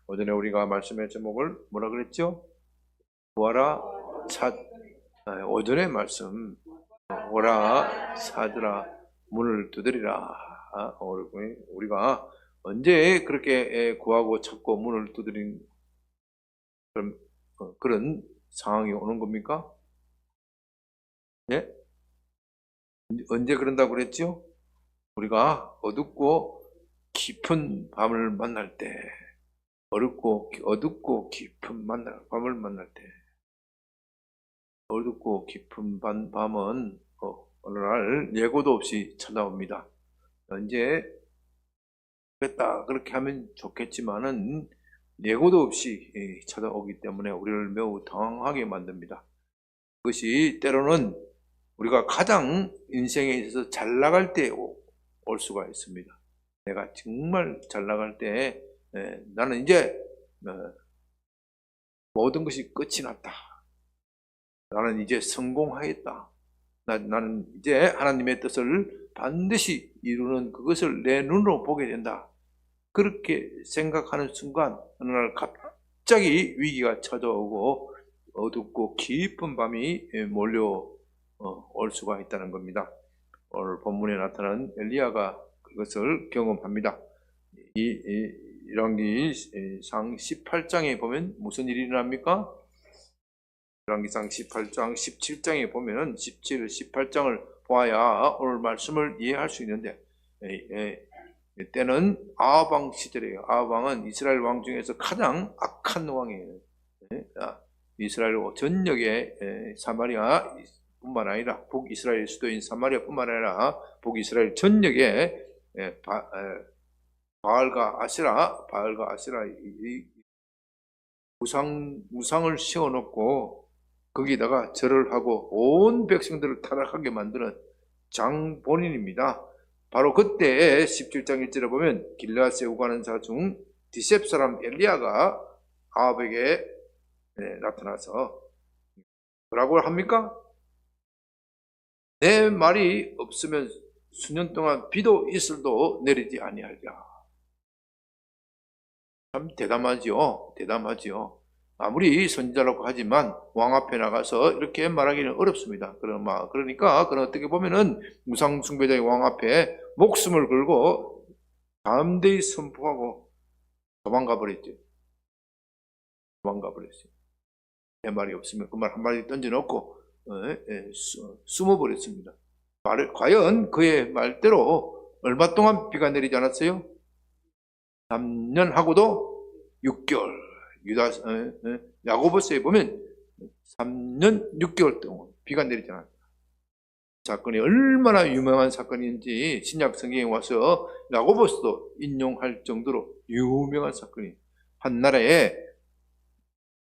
오전에 우리가 말씀의 제목을 뭐라 그랬죠? 오라 오전의 말씀 오라 찾으라 문을 두드리라. 우리가 언제 그렇게 구하고 찾고 문을 두드린 그런 상황이 오는 겁니까? 예? 언제 그런다고 그랬죠? 우리가 어둡고 깊은 밤을 만날 때, 어둡고 깊은 밤을 만날 때, 어둡고 깊은 밤은 어느 날 예고도 없이 찾아옵니다. 언제 그랬다 그렇게 하면 좋겠지만은 예고도 없이 찾아오기 때문에 우리를 매우 당황하게 만듭니다. 그것이 때로는 우리가 가장 인생에 있어서 잘 나갈 때 올 수가 있습니다. 내가 정말 잘 나갈 때 나는 이제 모든 것이 끝이 났다. 나는 이제 성공하겠다. 나는 이제 하나님의 뜻을 반드시 이루는 그것을 내 눈으로 보게 된다. 그렇게 생각하는 순간 어느 날 갑자기 위기가 찾아오고 어둡고 깊은 밤이 몰려올 수가 있다는 겁니다. 오늘 본문에 나타난 엘리야가 그것을 경험합니다. 열왕기상 18장에 보면 무슨 일이 일어납니까? 열왕기상 18장, 17장에 보면은 17, 18장을 보아야 오늘 말씀을 이해할 수 있는데 때는 아합 왕 시절이에요. 아합 왕은 이스라엘 왕 중에서 가장 악한 왕이에요. 이스라엘 전역에 사마리아 뿐만 아니라 북이스라엘 수도인 사마리아 뿐만 아니라 북이스라엘 전역에 바알과 아세라 우상을 세워놓고 거기다가 절을 하고 온 백성들을 타락하게 만드는 장본인입니다. 바로 그때 17장 1절에 보면 길르앗에 오가는 자 중 디셉 사람 엘리야가 아합에게 나타나서 뭐라고 합니까? 내 말이 없으면 수년 동안 비도 이슬도 내리지 아니하리라. 참 대담하지요. 아무리 선지자라고 하지만 왕 앞에 나가서 이렇게 말하기는 어렵습니다. 그러니까 그런 어떻게 보면은 우상 숭배자의 왕 앞에 목숨을 걸고 담대히 선포하고 도망가 버렸어요. 내 말이 없으면 그 말 한마디 던져놓고 숨어 버렸습니다. 과연 그의 말대로 얼마 동안 비가 내리지 않았어요? 3년 하고도 6개월. 야고보서에 보면 3년 6개월 동안 비가 내리지 않았다. 사건이 얼마나 유명한 사건인지 신약 성경에 와서 야고보서도 인용할 정도로 유명한 사건이, 한 나라에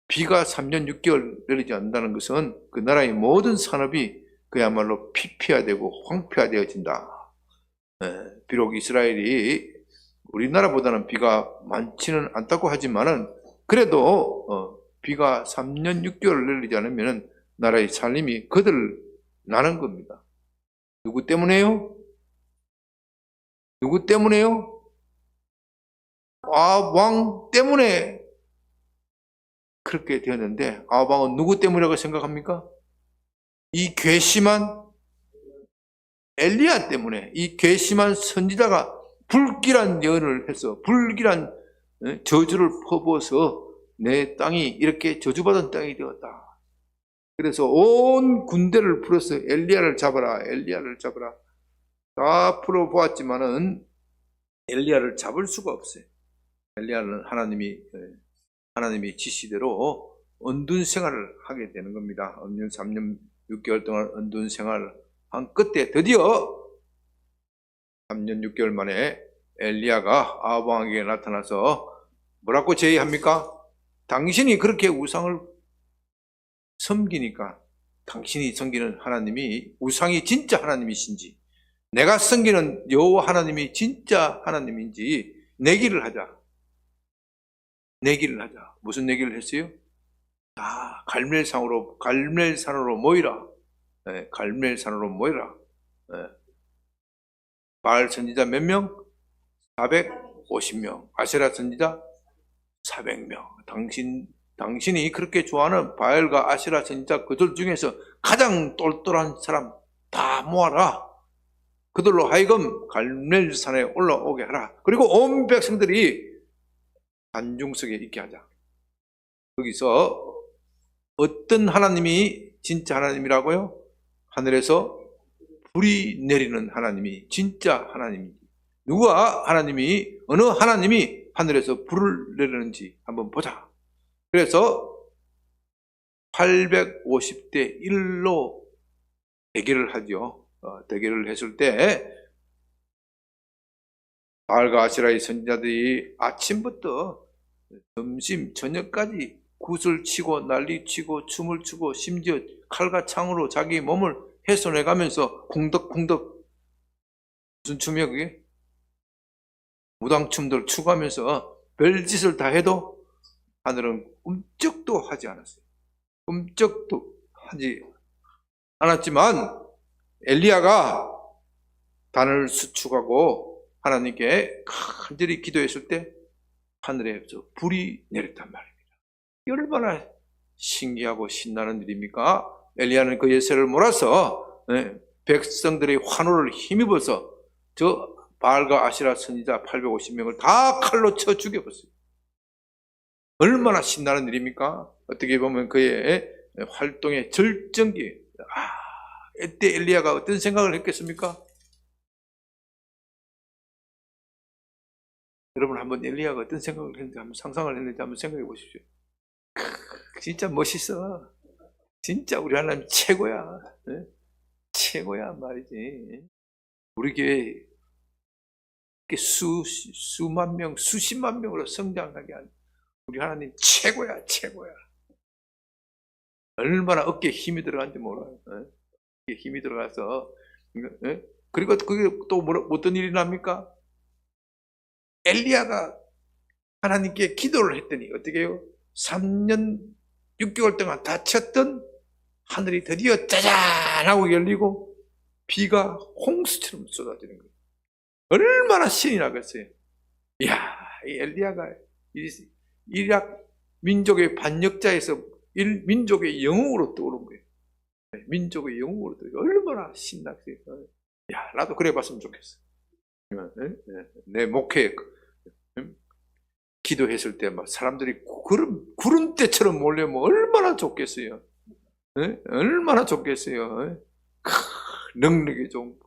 비가 3년 6개월 내리지 않는다는 것은 그 나라의 모든 산업이 그야말로 피폐화되고 황폐화되어진다. 비록 이스라엘이 우리나라보다는 비가 많지는 않다고 하지만은 그래도 비가 3년 6개월 내리지 않으면 나라의 살림이 거들 나는 겁니다. 누구 때문에요? 아합 왕 때문에 그렇게 되었는데, 아합 왕은 누구 때문이라고 생각합니까? 이 괘씸한 엘리야 때문에, 이 괘씸한 선지자가 불길한 예언을 해서 불길한 저주를 퍼부어서 내 땅이 이렇게 저주받은 땅이 되었다. 그래서 온 군대를 풀어서 엘리야를 잡아라. 다 풀어보았지만은 엘리야를 잡을 수가 없어요. 엘리야는 하나님이 지시대로 언둔 생활을 하게 되는 겁니다. 3년 6개월 동안 언둔 생활을 한 끝에 드디어 3년 6개월 만에 엘리야가 아합 왕에게 나타나서 뭐라고 제의합니까? 당신이 그렇게 우상을 섬기니까 당신이 섬기는 하나님이 우상이 진짜 하나님이신지, 내가 섬기는 여호와 하나님이 진짜 하나님인지 내기를 하자. 무슨 내기를 했어요? 갈멜산으로 모이라. 갈멜산으로 모이라. 바알 선지자 몇 명? 850명, 아세라 선지자 400명. 당신이 그렇게 좋아하는 바알과 아세라 선지자 그들 중에서 가장 똘똘한 사람 다 모아라. 그들로 하여금 갈멜산에 올라오게 하라. 그리고 온 백성들이 관중석에 있게 하자. 거기서 어떤 하나님이 진짜 하나님이라고요? 하늘에서 불이 내리는 하나님이 진짜 하나님인지, 어느 하나님이 하늘에서 불을 내리는지 한번 보자. 그래서 850대 1로 대결을 하죠. 대결을 했을 때 바알과 아세라의 선지자들이 아침부터 점심, 저녁까지 굿을 치고 난리치고 춤을 추고 심지어 칼과 창으로 자기 몸을 훼손해가면서 쿵덕쿵덕, 무슨 춤이야 그게? 무당춤들 추구하면서 별짓을 다 해도 하늘은 꿈쩍도 하지 않았어요. 꿈쩍도 하지 않았지만 엘리야가 단을 수축하고 하나님께 간절히 기도했을 때 하늘에서 불이 내렸단 말입니다. 얼마나 신기하고 신나는 일입니까? 엘리야는 그 예세를 몰아서 백성들의 환호를 힘입어서 저 바알과 아세라 선지자 850명을 다 칼로 쳐 죽여버렸어요. 얼마나 신나는 일입니까? 어떻게 보면 그의 활동의 절정기. 이때 엘리야가 어떤 생각을 했겠습니까? 여러분 한번 엘리야가 어떤 생각을 했는지 한번 상상을 했는지 한번 생각해 보십시오. 진짜 멋있어. 진짜 우리 하나님 최고야. 최고야 말이지. 우리 교회 수만 명, 수십만 명으로 성장하게 하는 우리 하나님 최고야, 최고야. 얼마나 어깨에 힘이 들어간지 몰라요. 어깨에 힘이 들어가서. 그리고 그게 또 어떤 일이 납니까? 엘리야가 하나님께 기도를 했더니 어떻게 해요? 3년 6개월 동안 닫혔던 하늘이 드디어 짜잔 하고 열리고 비가 홍수처럼 쏟아지는 거예요. 얼마나 신이 나겠어요. 이야, 이 엘리야가 이락 민족의 반역자에서 민족의 영웅으로 떠오른 거예요. 민족의 영웅으로 떠오른 거예요. 얼마나 신나겠어요. 야, 나도 그래 봤으면 좋겠어. 내 목회 기도했을 때 막 사람들이 구름대처럼 몰려오면 얼마나 좋겠어요. 얼마나 좋겠어요. 능력의 종,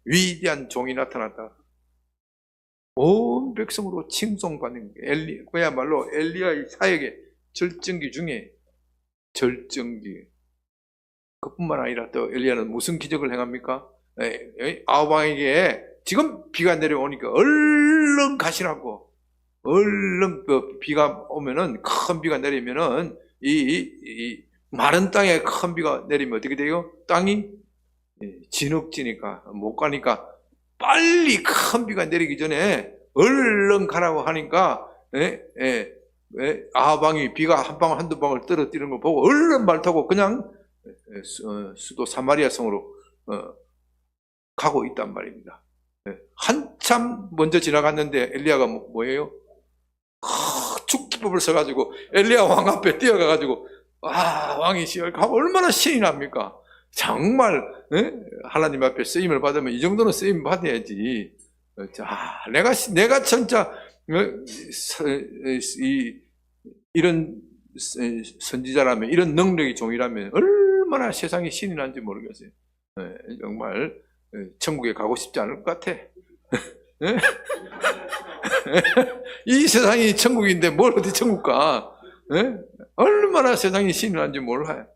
위대한 종이 나타났다. 온 백성으로 칭송받는 거예요. 그야말로 엘리야의 사역의 절정기 중에 절정기. 그뿐만 아니라 또 엘리야는 무슨 기적을 행합니까? 아합 왕에게 지금 비가 내려오니까 얼른 가시라고. 얼른 비가 오면은, 큰 비가 내리면은 이 마른 땅에 큰 비가 내리면 어떻게 돼요? 땅이 진흙지니까 못 가니까 빨리 큰 비가 내리기 전에 얼른 가라고 하니까 아합 왕이 비가 한 방울 한두 방울 떨어뜨리는 걸 보고 얼른 말 타고 그냥 수도 사마리아 성으로 가고 있단 말입니다. 한참 먼저 지나갔는데 엘리야가 뭐예요? 축기법을 써가지고 엘리야 왕 앞에 뛰어가가지고 왕이 시열 가고 얼마나 신이 납니까? 정말 하나님 앞에 쓰임을 받으면 이 정도는 쓰임 받아야지. 내가 진짜 이런 선지자라면, 이런 능력의 종이라면 얼마나 세상에 신이 난지 모르겠어요. 정말 천국에 가고 싶지 않을 것 같아. 이 세상이 천국인데 뭘 어디 천국 가? 얼마나 세상이 신이 난지 몰라요.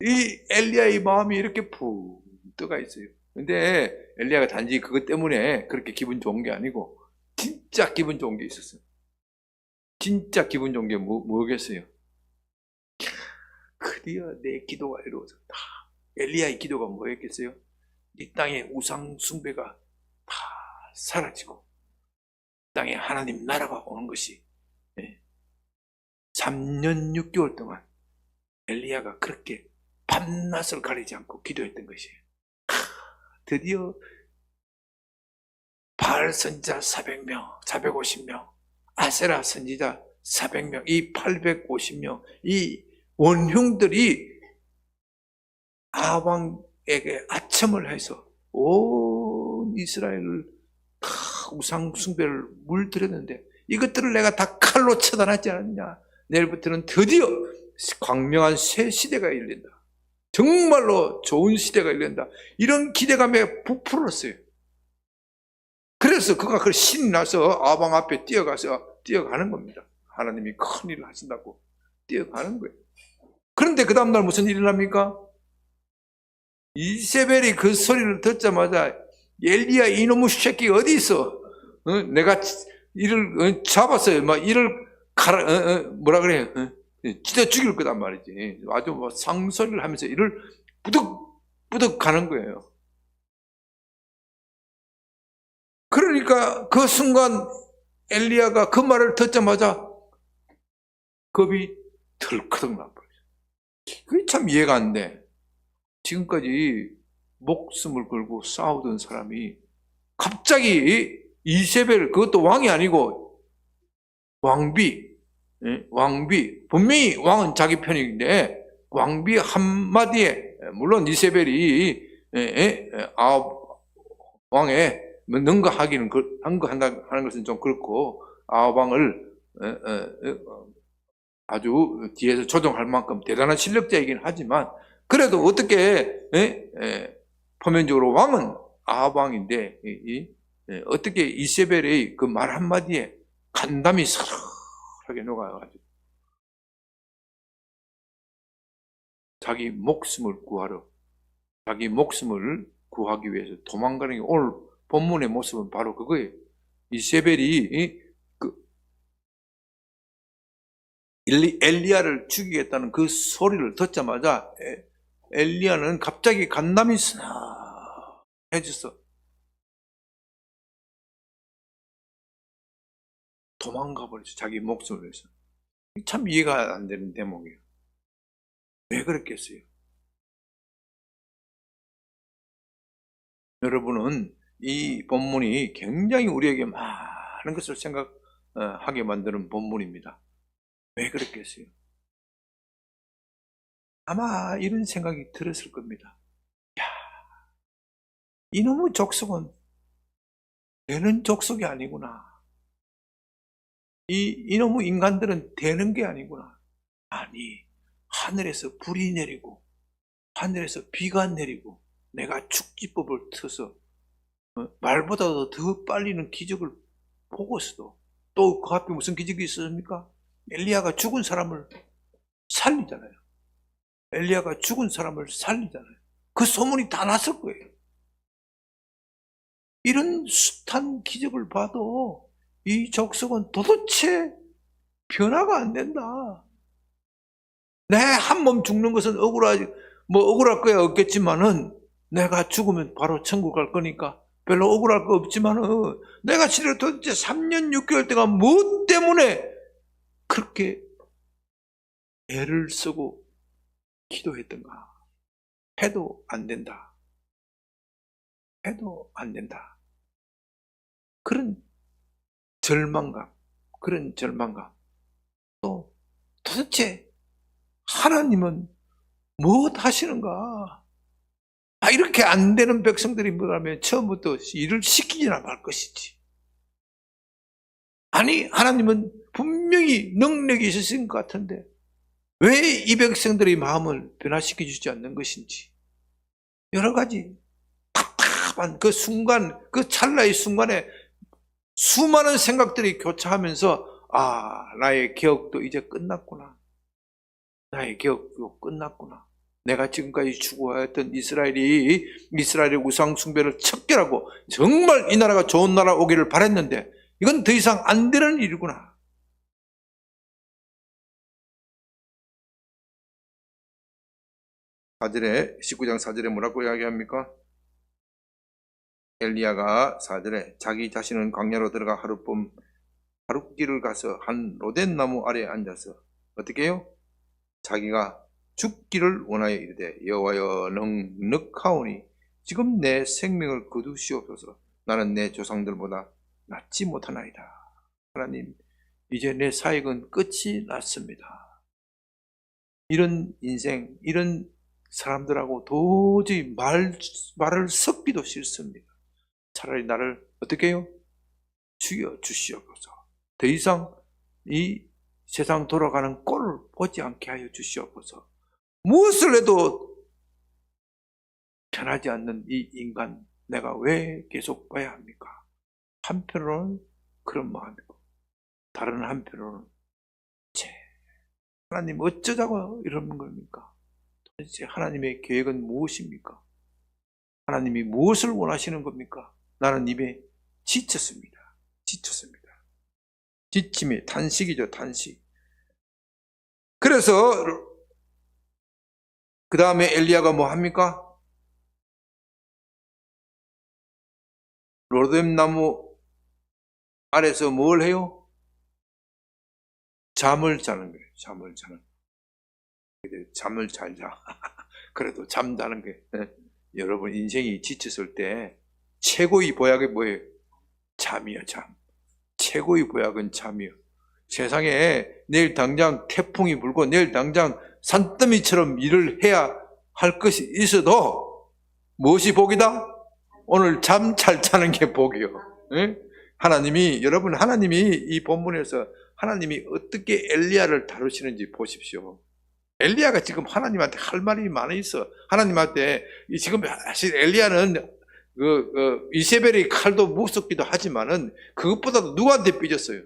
이 엘리야의 마음이 이렇게 푹 떠가 있어요. 근데 엘리야가 단지 그것 때문에 그렇게 기분 좋은 게 아니고 진짜 기분 좋은 게 있었어요. 진짜 기분 좋은 게 뭐겠어요? 드디어 내 기도가 이루어졌다. 엘리야의 기도가 뭐였겠어요? 이 땅의 우상 숭배가 다 사라지고 땅에 하나님 나라가 오는 것이 3년 6개월 동안 엘리야가 그렇게 밤낮을 가리지 않고 기도했던 것이에요. 드디어 바알 선지자 400명, 450명, 아세라 선지자 400명, 이 850명, 이 원흉들이 아방에게 아첨을 해서 온 이스라엘을 다 우상 숭배를 물들였는데 이것들을 내가 다 칼로 처단하지 않았냐. 내일부터는 드디어 광명한 새 시대가 열린다. 정말로 좋은 시대가 열린다. 이런 기대감에 부풀었어요. 그래서 그가 그 신이 나서 아방 앞에 뛰어가는 겁니다. 하나님이 큰 일을 하신다고 뛰어가는 거예요. 그런데 그 다음날 무슨 일이 납니까? 이세벨이 그 소리를 듣자마자 엘리야 이놈의 새끼 어디 있어? 내가 이를 잡았어요. 막 이를 뭐라 그래? 찢어 죽일 거단 말이지. 아주 뭐 상소리를 하면서 이를 부득부득 가는 거예요. 그러니까 그 순간 엘리야가 그 말을 듣자마자 겁이 덜커덕 나버려요. 그게 참 이해가 안 돼. 지금까지 목숨을 걸고 싸우던 사람이 갑자기 이세벨, 그것도 왕이 아니고 왕비, 분명히 왕은 자기 편인데 왕비 한마디에, 물론 이세벨이 왕에 능가하기는 하는 것은 좀 그렇고 아합왕을 아주 뒤에서 조종할 만큼 대단한 실력자이긴 하지만 그래도 어떻게 표면적으로 왕은 아합왕인데 어떻게 이세벨의 그 말 한마디에 간담이 서늘하게 녹아가지고 자기 목숨을 구하기 위해서 도망가는 게 오늘 본문의 모습은 바로 그거예요. 이세벨이 엘리야를 죽이겠다는 그 소리를 듣자마자 엘리야는 갑자기 간담이 서늘해졌어. 도망가 버렸어. 자기 목숨을 위해서. 참 이해가 안 되는 대목이에요. 왜 그랬겠어요? 여러분은 이 본문이 굉장히 우리에게 많은 것을 생각하게 만드는 본문입니다. 왜 그랬겠어요? 아마 이런 생각이 들었을 겁니다. 야, 이놈의 족속은 되는 족속이 아니구나. 이놈의 인간들은 되는 게 아니구나. 아니, 하늘에서 불이 내리고 하늘에서 비가 내리고 내가 축지법을 터서 말보다도 더 빨리는 기적을 보고서도 또 그 앞에 무슨 기적이 있었습니까? 엘리야가 죽은 사람을 살리잖아요. 엘리야가 죽은 사람을 살리잖아요. 그 소문이 다 났을 거예요. 이런 숱한 기적을 봐도 이 족속은 도대체 변화가 안 된다. 내 한 몸 죽는 것은 억울할 거야 없겠지만은 내가 죽으면 바로 천국 갈 거니까 별로 억울할 거 없지만은 내가 지금 도대체 3년 6개월 동안 무엇 때문에 그렇게 애를 쓰고 기도했던가? 해도 안 된다. 해도 안 된다. 그런 절망감. 또 도대체 하나님은 무엇 하시는가? 이렇게 안 되는 백성들이 뭐라면 처음부터 일을 시키지나 말 것이지. 아니, 하나님은 분명히 능력이 있으신 것 같은데 왜 이 백성들의 마음을 변화시켜 주지 않는 것인지 여러 가지 답답한 그 순간, 그 찰나의 순간에 수많은 생각들이 교차하면서 나의 기억도 이제 끝났구나. 나의 기억도 끝났구나. 내가 지금까지 추구하였던 이스라엘의 우상 숭배를 척결하고 정말 이 나라가 좋은 나라 오기를 바랬는데 이건 더 이상 안 되는 일이구나. 사절에 19장 4절에 뭐라고 이야기합니까? 엘리야가 4절에 자기 자신은 광야로 들어가 하룻길을 가서 한 로덴 나무 아래에 앉아서 어떻게 해요? 자기가 죽기를 원하여 이르되 여호와여 넉넉하오니 지금 내 생명을 거두시옵소서. 나는 내 조상들보다 낫지 못하나이다. 하나님, 이제 내 사역은 끝이 났습니다. 이런 인생, 이런 사람들하고 도저히 말을 섞기도 싫습니다. 차라리 나를 어떻게 해요? 죽여 주시옵소서. 더 이상 이 세상 돌아가는 꼴을 보지 않게 하여 주시옵소서. 무엇을 해도 편하지 않는 이 인간, 내가 왜 계속 봐야 합니까? 한편으로는 그런 마음이고, 다른 한편으로는 하나님 어쩌자고 이러는 겁니까? 도대체 하나님의 계획은 무엇입니까? 하나님이 무엇을 원하시는 겁니까? 나는 이미 지쳤습니다. 지침이 탄식이죠, 탄식. 그래서 그 다음에 엘리야가 뭐 합니까? 로뎀나무 아래서 뭘 해요? 잠을 자는 거예요. 잠을 잘 자. 그래도 잠자는 게, 여러분 인생이 지쳤을 때 최고의 보약이 뭐예요? 잠이요, 잠. 최고의 보약은 잠이요. 세상에 내일 당장 태풍이 불고 내일 당장 산더미처럼 일을 해야 할 것이 있어도 무엇이 복이다? 오늘 잠 잘 자는 게 복이요. 하나님이 이 본문에서 하나님이 어떻게 엘리야를 다루시는지 보십시오. 엘리야가 지금 하나님한테 할 말이 많아 있어. 하나님한테 지금 사실 엘리야는 이세벨의 칼도 무섭기도 하지만은 그것보다도 누구한테 삐졌어요?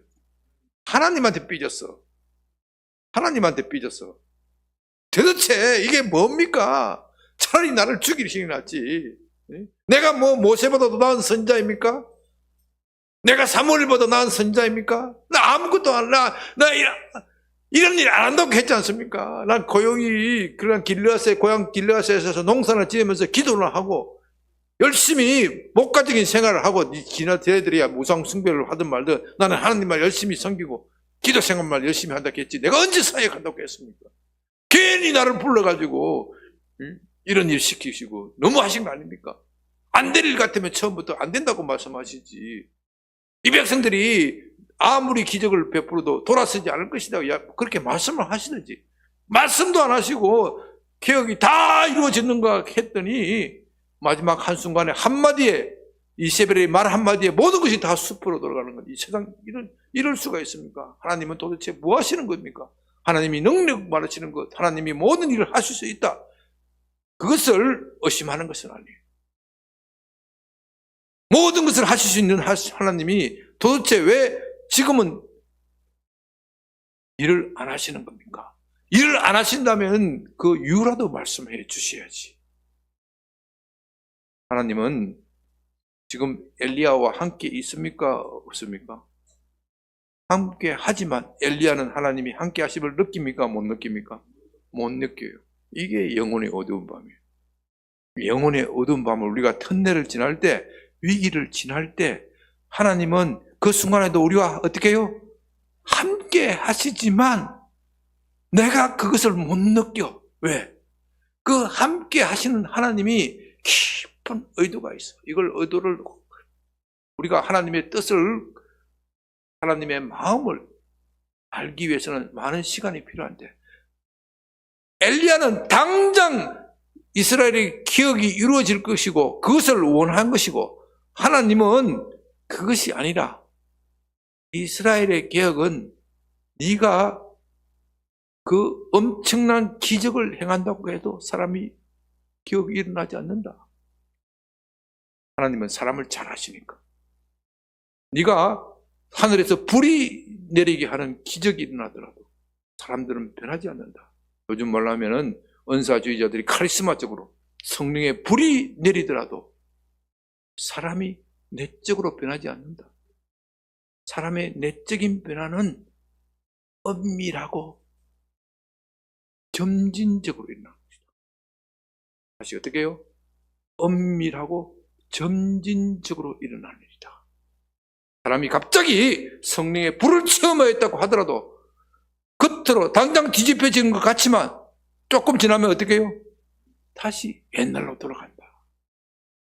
하나님한테 삐졌어. 도대체 이게 뭡니까? 차라리 나를 죽이시는 게 낫지. 내가 뭐 모세보다도 나은 선자입니까? 내가 사무엘보다 나은 선자입니까? 나 아무것도 안, 나 이런 일 안 한다고 했지 않습니까? 난 고용이 그런 고향 길르앗에서 농사를 지으면서 기도를 하고 열심히 목가적인 생활을 하고 지나들이야 무상 숭배를 하든 말든 나는 하나님만 열심히 섬기고 기도 생활만 열심히 한다고 했지 내가 언제 사역한다고 했습니까? 괜히 나를 불러가지고 이런 일 시키시고 너무 하신 거 아닙니까? 안 될 일 같으면 처음부터 안 된다고 말씀하시지. 이 백성들이 아무리 기적을 베풀어도 돌아서지 않을 것이다 그렇게 말씀을 하시든지 말씀도 안 하시고 개혁이 다 이루어졌는가 했더니 마지막 한순간에 한마디에 이세벨의 말 한마디에 모든 것이 다 숲으로 돌아가는 것. 이 세상 이럴 수가 있습니까? 하나님은 도대체 뭐 하시는 겁니까? 하나님이 능력 말하시는 것, 하나님이 모든 일을 하실 수 있다. 그것을 의심하는 것은 아니에요. 모든 것을 하실 수 있는 하나님이 도대체 왜 지금은 일을 안 하시는 겁니까? 일을 안 하신다면 그 이유라도 말씀해 주셔야지. 하나님은 지금 엘리야와 함께 있습니까? 없습니까? 함께 하지만 엘리야는 하나님이 함께 하심을 느낍니까? 못 느낍니까? 못 느껴요. 이게 영혼의 어두운 밤이에요. 영혼의 어두운 밤을 우리가 터널을 지날 때, 위기를 지날 때 하나님은 그 순간에도 우리와 어떻게 해요? 함께 하시지만 내가 그것을 못 느껴. 왜? 그 함께 하시는 하나님이 깊은 의도가 있어. 이걸 의도를 우리가 하나님의 뜻을 하나님의 마음을 알기 위해서는 많은 시간이 필요한데 엘리야는 당장 이스라엘의 기억이 이루어질 것이고 그것을 원한 것이고 하나님은 그것이 아니라 이스라엘의 개혁은 네가 그 엄청난 기적을 행한다고 해도 사람이 기억이 일어나지 않는다. 하나님은 사람을 잘 아시니까. 네가 하늘에서 불이 내리게 하는 기적이 일어나더라도 사람들은 변하지 않는다. 요즘 말로 하면은 은사주의자들이 카리스마적으로 성령의 불이 내리더라도 사람이 내적으로 변하지 않는다. 사람의 내적인 변화는 엄밀하고 점진적으로 일어나는 것이다. 다시 어떻게 해요? 엄밀하고 점진적으로 일어나는 일이다. 사람이 갑자기 성령의 불을 체험하였다고 하더라도 겉으로 당장 뒤집혀지는 것 같지만 조금 지나면 어떻게 해요? 다시 옛날로 돌아간다.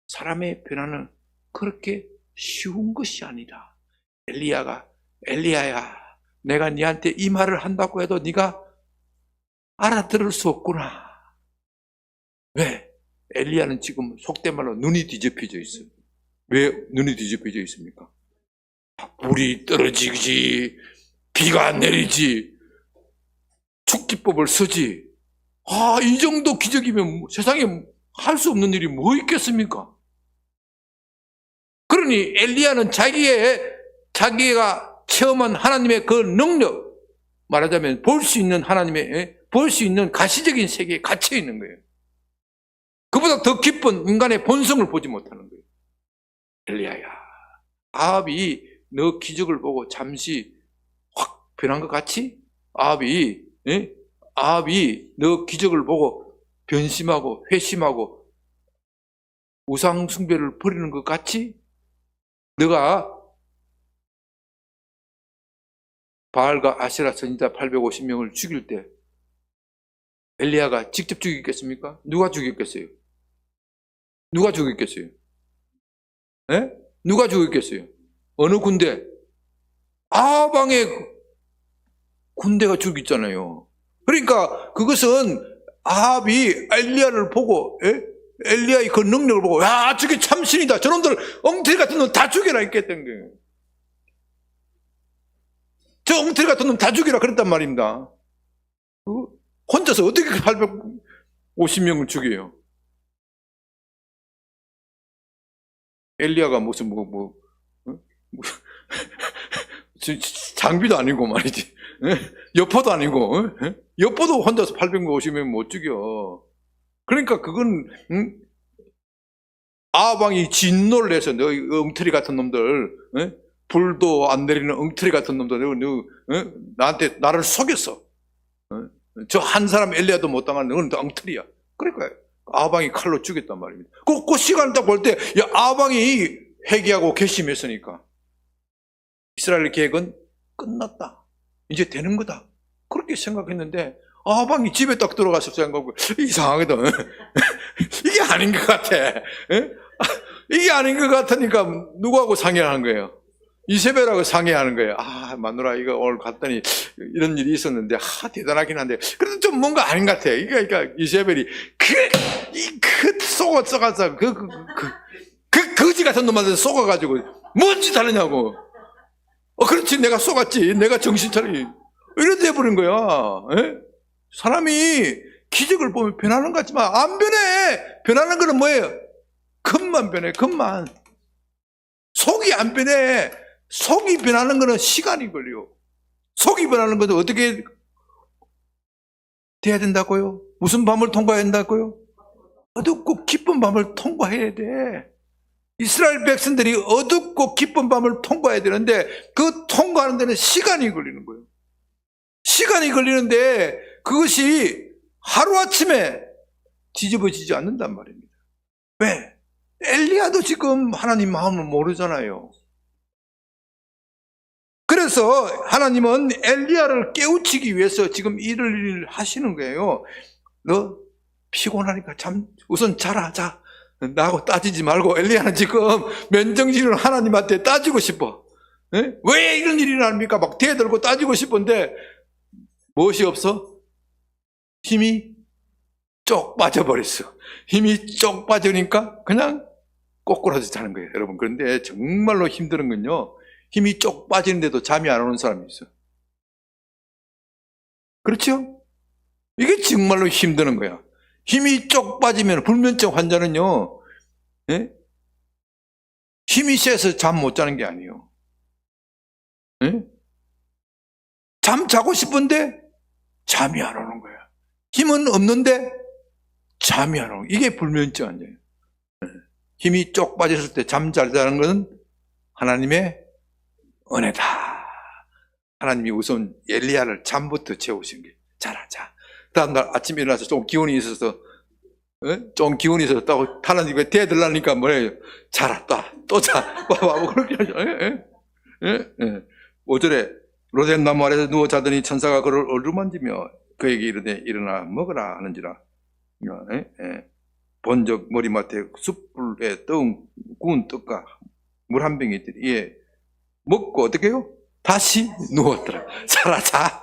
사람의 변화는 그렇게 쉬운 것이 아니라 엘리야가 엘리야야 내가 네한테 이 말을 한다고 해도 네가 알아들을 수 없구나. 왜? 엘리야는 지금 속된 말로 눈이 뒤집혀져 있어요. 왜 눈이 뒤집혀져 있습니까? 불이 떨어지지, 비가 내리지, 축지법을 쓰지. 이 정도 기적이면 세상에 할 수 없는 일이 뭐 있겠습니까? 그러니 엘리야는 자기가 체험한 하나님의 그 능력, 말하자면 볼 수 있는 볼 수 있는 가시적인 세계에 갇혀 있는 거예요. 그보다 더 깊은 인간의 본성을 보지 못하는 거예요. 엘리야야, 아합이 너 기적을 보고 잠시 확 변한 것 같이? 아합이 너 기적을 보고 변심하고 회심하고 우상 숭배를 버리는 것 같이? 너가 바알과 아세라 선지자 850명을 죽일 때 엘리야가 직접 죽였겠습니까? 누가 죽였겠어요? 누가 죽였겠어요? 네? 누가 죽였겠어요? 어느 군대? 아방의 군대가 죽였잖아요. 그러니까 그것은 아합이 엘리야를 보고 엘리야의 그 능력을 보고 야 저게 참신이다. 저놈들 엉터리 같은 놈 다 죽여라 했겠던 거예요. 저 엉터리 같은 놈 다 죽여라 그랬단 말입니다. 혼자서 어떻게 850명을 죽여요? 엘리야가 무슨 장비도 아니고 말이지. 여포도 아니고 여포도 혼자서 850명 못 죽여. 그러니까 그건 아방이 진노를 내서 너 엉터리 같은 놈들 불도 안 내리는 엉터리 같은 놈들 너 나한테 나를 속였어. 저 한 사람 엘리야도 못 당하는 너는 엉터리야. 그러니까 아방이 칼로 죽였단 말입니다. 그 시간을 딱 볼 때 아방이 회개하고 결심했으니까 이스라엘 계획은 끝났다. 이제 되는 거다. 그렇게 생각했는데 아방이 집에 딱 들어가서 생각하고 이상하거든. 이게 아닌 것 같아. 이게 아닌 것 같으니까 누구하고 상의하는 거예요? 이세벨하고 상의하는 거예요. 마누라 이거 오늘 갔더니 이런 일이 있었는데 대단하긴 한데 그래도 좀 뭔가 아닌 것 같아. 그러니까 이세벨이 속아서 그 거지 같은 놈한테 속아가지고 뭔 짓 하느냐고. 그렇지 내가 속았지. 내가 정신 차리. 이렇게 돼버린 거야. 사람이 기적을 보면 변하는 것 같지만 안 변해. 변하는 거는 뭐예요? 겉만 변해. 겉만. 속이 안 변해. 속이 변하는 거는 시간이 걸려. 속이 변하는 것도 어떻게 돼야 된다고요? 무슨 밤을 통과해야 된다고요? 어둡고 깊은 밤을 통과해야 돼. 이스라엘 백성들이 어둡고 깊은 밤을 통과해야 되는데 그 통과하는 데는 시간이 걸리는 거예요. 시간이 걸리는데 그것이 하루아침에 뒤집어지지 않는단 말입니다. 왜? 엘리야도 지금 하나님 마음을 모르잖아요. 그래서 하나님은 엘리야를 깨우치기 위해서 지금 일을 하시는 거예요. 너 피곤하니까 우선 자라. 나하고 따지지 말고. 엘리야는 지금 맨정신으로 하나님한테 따지고 싶어. 왜 이런 일이 납니까? 막 대들고 따지고 싶은데 무엇이 없어? 힘이 쪽 빠져버렸어. 힘이 쪽 빠지니까 그냥 꼬꾸라져 자는 거예요, 여러분. 그런데 정말로 힘든 건요, 힘이 쪽 빠지는데도 잠이 안 오는 사람이 있어요. 그렇죠? 이게 정말로 힘드는 거야. 힘이 쪽 빠지면, 불면증 환자는요, 힘이 세서 잠 못 자는 게 아니에요. 잠 자고 싶은데 잠이 안 오는 거야. 힘은 없는데 잠이 안 오는 거야. 이게 불면증 환자예요. 힘이 쪽 빠졌을 때 잠 잘 자는 것은 하나님의 은혜다. 하나님이 우선 엘리야를 잠부터 재우신 게 자라. 다음날 아침에 일어나서 좀 기운이 있어서 또 하나님께 대들라니까 뭐래요? 자라, 또 자. 그렇게 하죠. 5절에 로덴나무 아래서 누워 자더니 천사가 그를 어루만지며 그에게 이르되 일어나 먹으라 하는지라. 본적 머리맡에 숯불에 구운 떡과 물 한 병이 있더니, 예, 먹고 어떻게 해요? 다시 누웠더라. 자.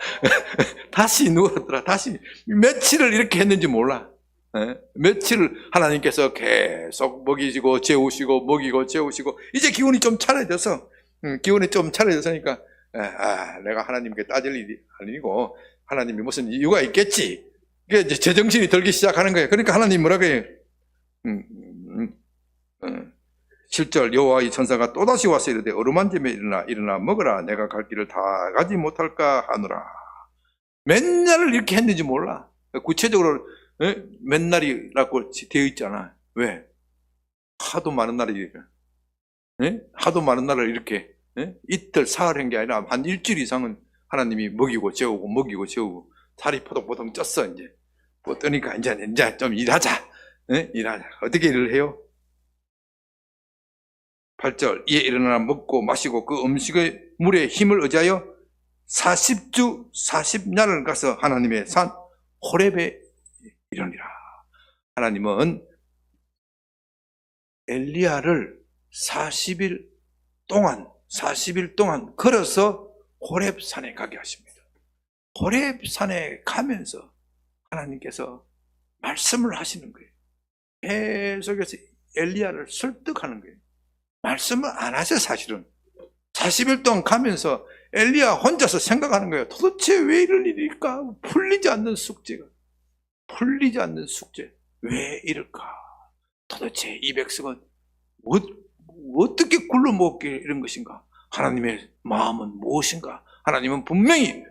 다시 누웠더라. 다시. 며칠을 이렇게 했는지 몰라. 예? 며칠을 하나님께서 계속 먹이시고 재우시고 먹이고 재우시고 이제 기운이 좀 차려져서 기운이 좀 차려졌으니까 내가 하나님께 따질 일이 아니고 하나님이 무슨 이유가 있겠지. 그게 이제 제정신이 들기 시작하는 거예요. 그러니까 하나님 뭐라고 해요? 7절 여호와의 천사가 또다시 와서 이르되 어루만짐에 일어나 먹으라. 내가 갈 길을 다 가지 못할까 하노라. 맨날 이렇게 했는지 몰라. 구체적으로 맨날이라고 되어 있잖아. 왜? 하도 많은 날이 하도 많은 날을 이렇게 이틀 사흘 한 게 아니라 한 일주일 이상은 하나님이 먹이고 재우고 살이 포동포동 쪘어. 이제 뭐 뜨니까 이제 좀 일하자. 일하자. 어떻게 일을 해요? 8절 이에 일어나 먹고 마시고 그 음식의 물에 힘을 의지하여 40주 40날을 가서 하나님의 산 호렙에 이르니라. 하나님은 엘리야를 40일 동안 걸어서 호렙산에 가게 하십니다. 호렙산에 가면서 하나님께서 말씀을 하시는 거예요. 계속해서 엘리야를 설득하는 거예요. 말씀을 안 하셔. 사실은 40일 동안 가면서 엘리야 혼자서 생각하는 거예요. 도대체 왜 이런 일일까? 풀리지 않는 숙제 왜 이럴까? 도대체 이 백성은 어떻게 굴러먹게 이런 것인가? 하나님의 마음은 무엇인가? 하나님은 분명히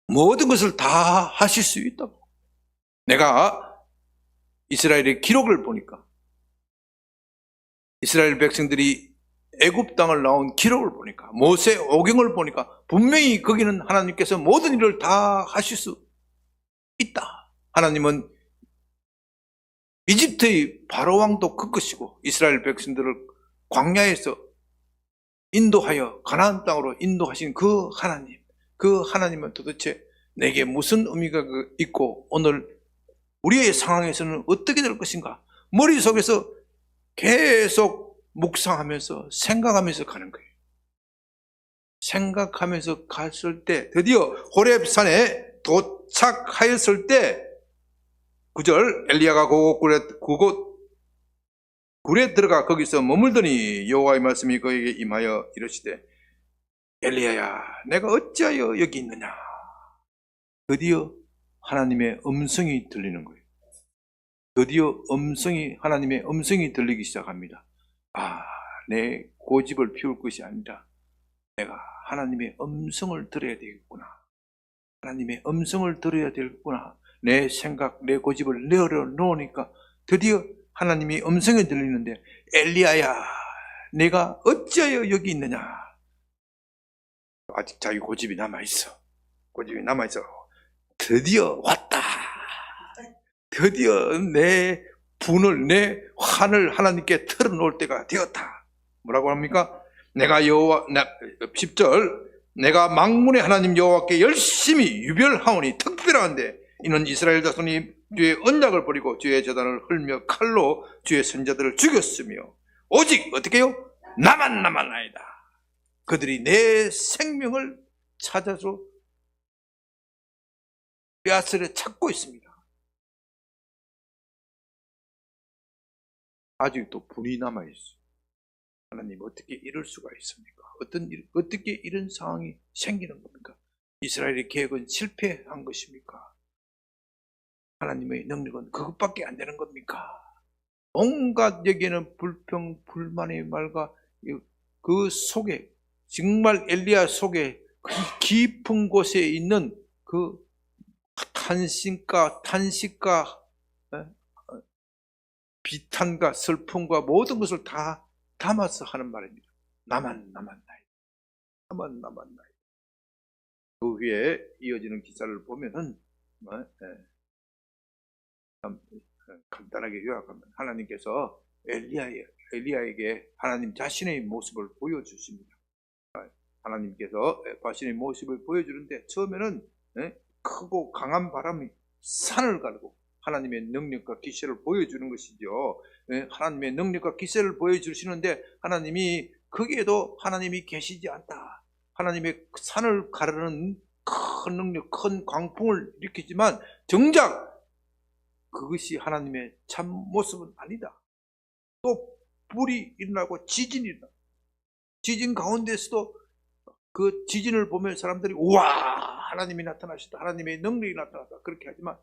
모든 것을 다 하실 수 있다고. 내가 이스라엘의 기록을 보니까 이스라엘 백성들이 애굽 땅을 나온 기록을 보니까 모세 오경을 보니까 분명히 거기는 하나님께서 모든 일을 다 하실 수 있다. 하나님은 이집트의 바로 왕도 그 것이고 이스라엘 백성들을 광야에서 인도하여 가나안 땅으로 인도하신 그 하나님은 도대체 내게 무슨 의미가 있고 오늘 우리의 상황에서는 어떻게 될 것인가? 머릿속에서 계속 묵상하면서 생각하면서 가는 거예요. 생각하면서 갔을 때 드디어 호렙산에 도착하였을 때 9절 엘리야가 그곳 굴에 들어가 거기서 머물더니 여호와의 말씀이 그에게 임하여 이르시되 엘리야야 내가 어찌하여 여기 있느냐. 드디어 하나님의 음성이 들리는 거예요. 드디어 하나님의 음성이 들리기 시작합니다. 내 고집을 피울 것이 아니라 내가 하나님의 음성을 들어야 되겠구나. 하나님의 음성을 들어야 되겠구나. 내 생각, 내 고집을 내려놓으니까 드디어 하나님이 음성이 들리는데 엘리야야 내가 어찌하여 여기 있느냐. 아직 자기 고집이 남아있어. 드디어 왔다. 드디어 내 분을, 내 환을 하나님께 털어놓을 때가 되었다. 뭐라고 합니까? 10절 내가 망문의 하나님 여호와께 열심히 유별하오니 특별한데 이는 이스라엘 자손이 주의 언약을 버리고 주의 제단을 헐며 칼로 주의 선자들을 죽였으며 오직 어떻게 해요? 나만 남았나이다. 그들이 내 생명을 찾아서 뼈아슬에 찾고 있습니다. 아직도 분이 남아있어요. 하나님 어떻게 이럴 수가 있습니까? 어떻게 이런 상황이 생기는 겁니까? 이스라엘의 계획은 실패한 것입니까? 하나님의 능력은 그것밖에 안 되는 겁니까? 온갖 여기에는 불평, 불만의 말과 그 속에 정말 엘리야 속에 그 깊은 곳에 있는 그 탄식과 비탄과 슬픔과 모든 것을 다 담아서 하는 말입니다. 나만 남았나이다. 그 위에 이어지는 기사를 보면은 간단하게 요약하면 하나님께서 엘리야에게 하나님 자신의 모습을 보여주십니다. 하나님께서 자신의 모습을 보여주는데 처음에는 크고 강한 바람이 산을 가르고 하나님의 능력과 기세를 보여주는 것이죠. 하나님의 능력과 기세를 보여주시는데 하나님이 거기에도 하나님이 계시지 않다. 하나님의 산을 가르는 큰 능력, 큰 광풍을 일으키지만 정작 그것이 하나님의 참 모습은 아니다. 또 불이 일어나고 지진이 일어나. 지진 가운데서도 그 지진을 보면 사람들이 우와 하나님이 나타나셨다. 하나님의 능력이 나타났다. 그렇게 하지만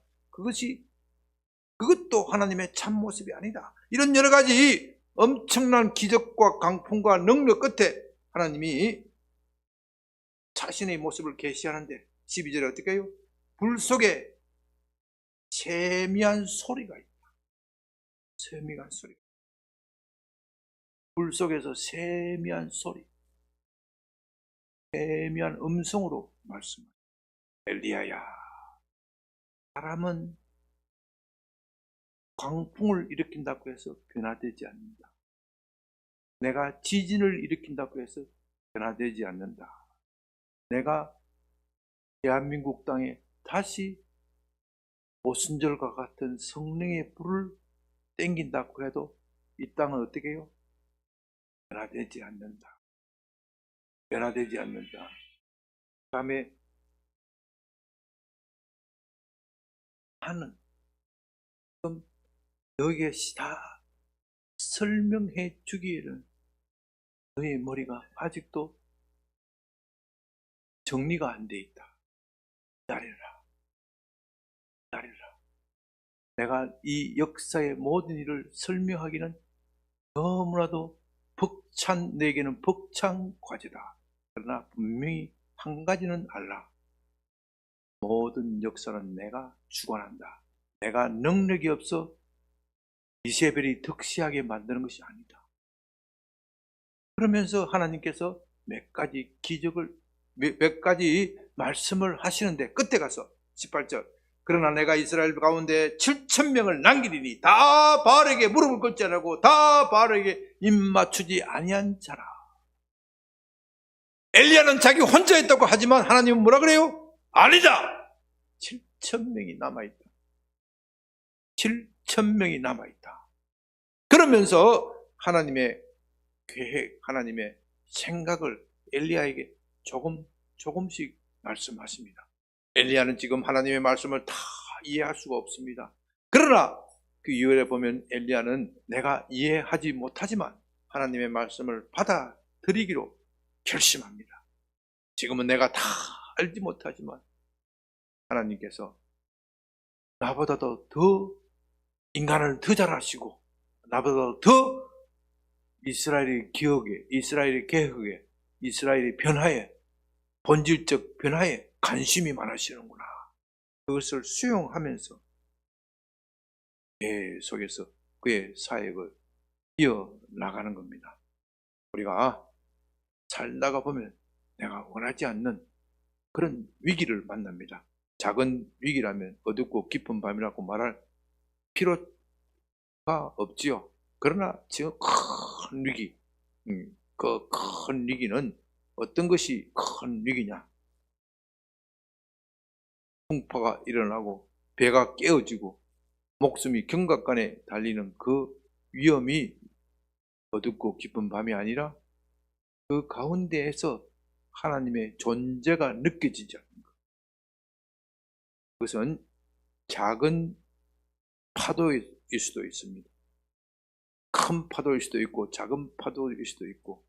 그것도 하나님의 참 모습이 아니다. 이런 여러 가지 엄청난 기적과 강풍과 능력 끝에 하나님이 자신의 모습을 계시하는데 12절에 어떻게 해요? 불 속에 세미한 소리가 있다. 세미한 소리. 불 속에서 세미한 소리. 세미한 음성으로 말씀합니다. 엘리야야, 사람은 광풍을 일으킨다고 해서 변화되지 않는다. 내가 지진을 일으킨다고 해서 변화되지 않는다. 내가 대한민국 땅에 다시 오순절과 같은 성령의 불을 땡긴다고 해도 이 땅은 어떻게 해요? 변화되지 않는다. 변화되지 않는다. 그 다음에 하는 너에게 다 설명해 주기에는 너의 머리가 아직도 정리가 안 돼 있다. 기다려라. 기다려라. 내가 이 역사의 모든 일을 설명하기는 너무나도 내게는 벅찬 과제다. 그러나 분명히 한 가지는 알라. 모든 역사는 내가 주관한다. 내가 능력이 없어 이세벨이 득시하게 만드는 것이 아니다. 그러면서 하나님께서 몇 가지 기적을, 몇 가지 말씀을 하시는데 끝에 가서 18절 그러나 내가 이스라엘 가운데 7,000명을 남기리니 다 바알에게 무릎을 꿇지 않고 다 바알에게 입 맞추지 아니한 자라. 엘리야는 자기 혼자 있다고 하지만 하나님은 뭐라 그래요? 아니다. 7,000명이 남아있다. 7,000명이 남아있다. 그러면서 하나님의 계획, 하나님의 생각을 엘리야에게 조금씩 말씀하십니다. 엘리야는 지금 하나님의 말씀을 다 이해할 수가 없습니다. 그러나 그 이후에 보면 엘리야는 내가 이해하지 못하지만 하나님의 말씀을 받아들이기로 결심합니다. 지금은 내가 다 알지 못하지만 하나님께서 나보다도 더 인간을 더 잘 아시고 나보다 더 이스라엘의 기억에, 이스라엘의 개혁에, 이스라엘의 변화에, 본질적 변화에 관심이 많으시는구나. 그것을 수용하면서 계속해서 그의 사역을 이어나가는 겁니다. 우리가 살다가 보면 내가 원하지 않는 그런 위기를 만납니다. 작은 위기라면 어둡고 깊은 밤이라고 말할 필요가 없지요. 그러나 지금 큰 위기, 그 큰 위기는 어떤 것이 큰 위기냐? 풍파가 일어나고 배가 깨어지고 목숨이 경각간에 달리는 그 위험이 어둡고 깊은 밤이 아니라 그 가운데에서 하나님의 존재가 느껴지지 않는 것. 그것은 작은 파도일 수도 있습니다. 큰 파도일 수도 있고 작은 파도일 수도 있고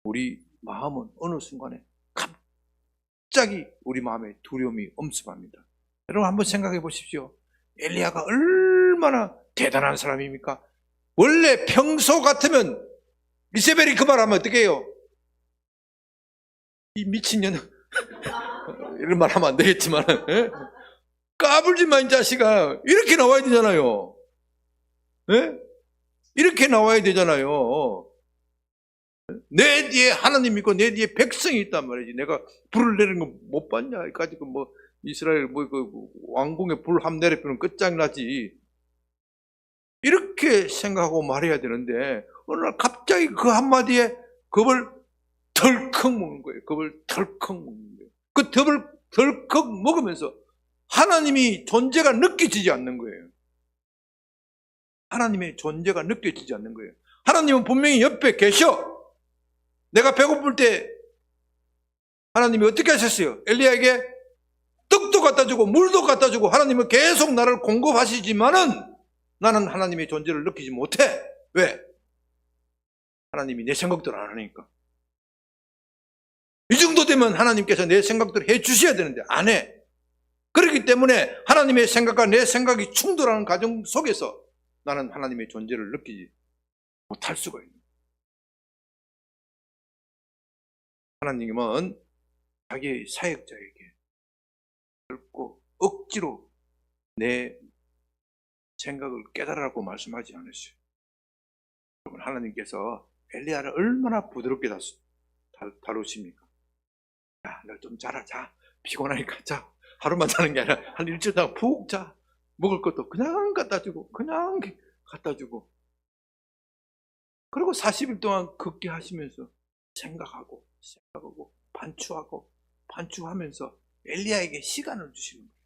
우리 마음은 어느 순간에 갑자기 우리 마음에 두려움이 엄습합니다. 여러분 한번 생각해 보십시오. 엘리야가 얼마나 대단한 사람입니까? 원래 평소 같으면 이세벨이 그 말하면 어떻게 해요? 이 미친년 이런 말 하면 안 되겠지만 까불지 마 이 자식아 이렇게 나와야 되잖아요. 에? 이렇게 나와야 되잖아요. 내 뒤에 하나님 있고 내 뒤에 백성이 있단 말이지. 내가 불을 내리는 거 못 봤냐? 까지 뭐 이스라엘 그 왕궁에 불 함 내리면 끝장나지. 이렇게 생각하고 말해야 되는데 어느 날 갑자기 그 한마디에 겁을 덜컥 먹는 거예요. 겁을 덜컥 먹는 거예요. 그 겁을 덜컥 먹으면서 하나님이 존재가 느껴지지 않는 거예요. 하나님의 존재가 느껴지지 않는 거예요. 하나님은 분명히 옆에 계셔. 내가 배고플 때 하나님이 어떻게 하셨어요? 엘리야에게 떡도 갖다 주고 물도 갖다 주고 하나님은 계속 나를 공급하시지만은 나는 하나님의 존재를 느끼지 못해. 왜? 하나님이 내 생각대로 안 하니까. 이 정도 되면 하나님께서 내 생각대로 해 주셔야 되는데 안 해. 그렇기 때문에 하나님의 생각과 내 생각이 충돌하는 과정 속에서 나는 하나님의 존재를 느끼지 못할 수가 있는 거예요. 하나님은 자기의 사역자에게 결코 억지로 내 생각을 깨달으라고 말씀하지 않으셔요. 여러분, 하나님께서 엘리야를 얼마나 부드럽게 다루십니까? 야, 너 좀 자라, 자. 피곤하니까 자. 하루만 자는 게 아니라 한 일주일 동안 푹 자. 먹을 것도 그냥 갖다 주고 그냥 갖다 주고, 그리고 40일 동안 걷게 하시면서 생각하고 반추하면서 엘리야에게 시간을 주시는 거예요.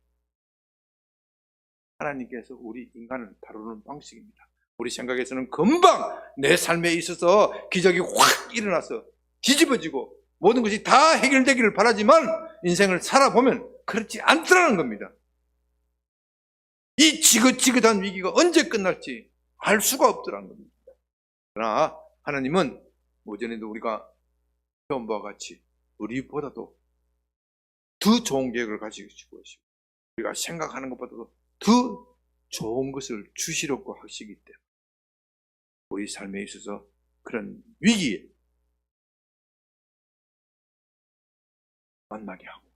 하나님께서 우리 인간을 다루는 방식입니다. 우리 생각에서는 금방 내 삶에 있어서 기적이 확 일어나서 뒤집어지고 모든 것이 다 해결되기를 바라지만 인생을 살아보면 그렇지 않더라는 겁니다. 이 지긋지긋한 위기가 언제 끝날지 알 수가 없더라는 겁니다. 그러나 하나님은 오전에도 우리가 배운 바와 같이 우리보다도 더 좋은 계획을 가지고 계시고 우리가 생각하는 것보다도 더 좋은 것을 주시려고 하시기 때문에 우리 삶에 있어서 그런 위기에 만나게 하고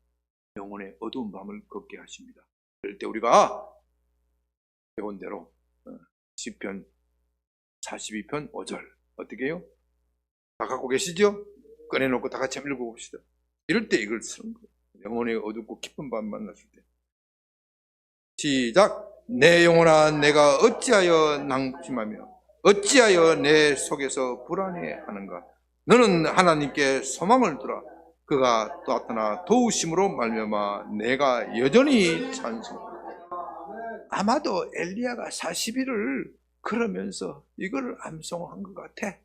영혼의 어두운 밤을 걷게 하십니다. 그럴 때 우리가 배운 대로 시편 42편 5절 어떻게 해요? 다 갖고 계시죠? 꺼내놓고 다 같이 한번 읽어봅시다. 이럴 때 이걸 쓰는 거예요. 영혼의 어둡고 깊은 밤 만났을 때. 시작. 내 영혼아, 내가 어찌하여 낭심하며 어찌하여 내 속에서 불안해하는가? 너는 하나님께 소망을 두라. 그가 따뜻하나 도우심으로 말미암아 내가 여전히 찬송. 아마도 엘리야가 40일을 그러면서 이걸 암송한 것 같아.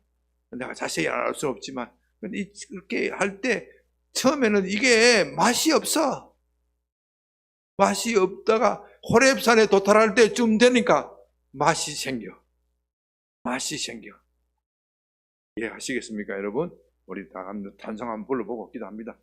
내가 자세히 알 수는 없지만 이렇게 할 때 처음에는 이게 맛이 없어. 맛이 없다가 호렙산에 도달할 때쯤 되니까 맛이 생겨. 이해하시겠습니까, 여러분? 우리 다 찬송 한번 불러보고 기도합니다.